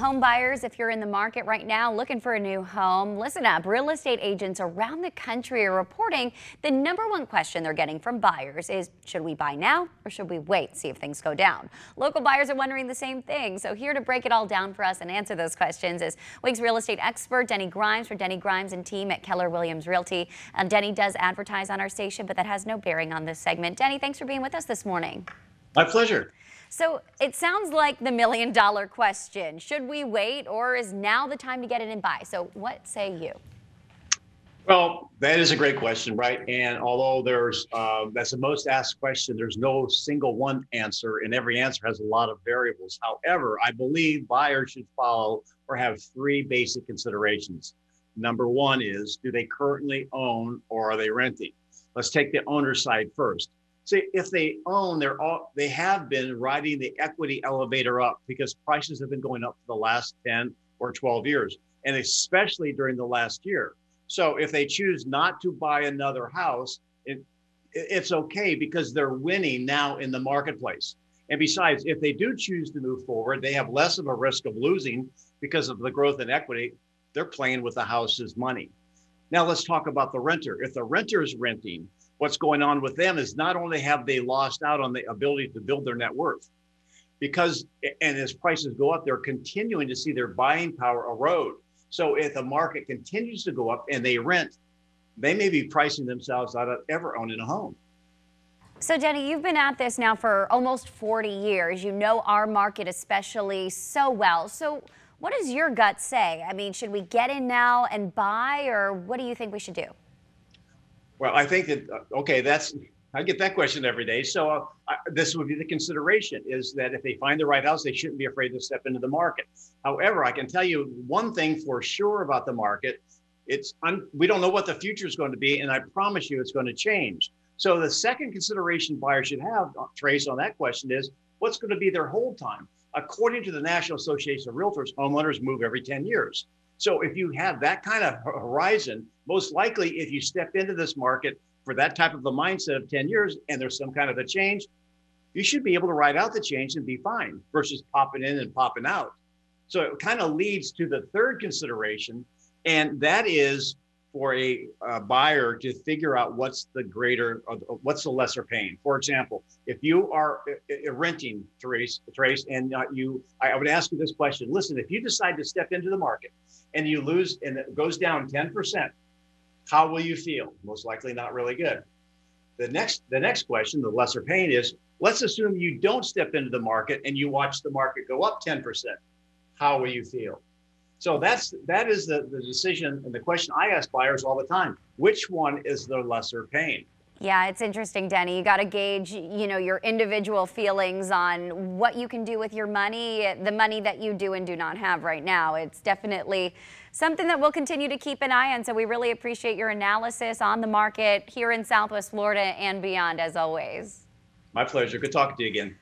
home buyers, if you're in the market right now looking for a new home, listen up. Real estate agents around the country are reporting the #1 question they're getting from buyers is, should we buy now or should we wait, see if things go down? Local buyers are wondering the same thing. So here to break it all down for us and answer those questions is Wiggs real estate expert Denny Grimes for Denny Grimes and team at Keller Williams Realty. Denny does advertise on our station, but that has no bearing on this segment. Denny, thanks for being with us this morning. My pleasure. So it sounds like the $1,000,000 question. Should we wait or is now the time to get in and buy? So what say you? Well, that is a great question, right? And although that's the most asked question, there's no single one answer, and every answer has a lot of variables. However, I believe buyers should follow or have three basic considerations. Number one is, do they currently own or are they renting? Let's take the owner side first. See, if they own, they have been riding the equity elevator up because prices have been going up for the last 10 or 12 years, and especially during the last year. So if they choose not to buy another house, it's okay because they're winning now in the marketplace. And besides, if they do choose to move forward, they have less of a risk of losing because of the growth in equity. They're playing with the house's money. Now let's talk about the renter. If the renter is renting, what's going on with them is not only have they lost out on the ability to build their net worth, and as prices go up, they're continuing to see their buying power erode. So if the market continues to go up and they rent, they may be pricing themselves out of ever owning a home. So Denny, you've been at this now for almost 40 years. You know our market especially so well. So what does your gut say? I mean, should we get in now and buy, or what do you think we should do? Well, I think that, okay, I get that question every day. So this would be the consideration, is that if they find the right house, they shouldn't be afraid to step into the market. However, I can tell you one thing for sure about the market. We don't know what the future is going to be, and I promise you it's going to change. So the second consideration buyers should have, Trace, on that question is, what's going to be their hold time? According to the National Association of Realtors, homeowners move every 10 years. So if you have that kind of horizon, most likely if you step into this market for that type of a mindset of 10 years and there's some kind of a change, you should be able to ride out the change and be fine versus popping in and popping out. So it kind of leads to the third consideration, and that is for a buyer to figure out what's the lesser pain. For example, if you are renting, Trace, and I would ask you this question. Listen, if you decide to step into the market and you lose and it goes down 10%, how will you feel? Most likely not really good. The next question, the lesser pain, is let's assume you don't step into the market and you watch the market go up 10%. How will you feel? So that is the decision and the question I ask buyers all the time. Which one is the lesser pain? Yeah, it's interesting, Denny. You got to gauge, your individual feelings on what you can do with your money, the money that you do and do not have right now. It's definitely something that we'll continue to keep an eye on. So we really appreciate your analysis on the market here in Southwest Florida and beyond, as always. My pleasure. Good talking to you again.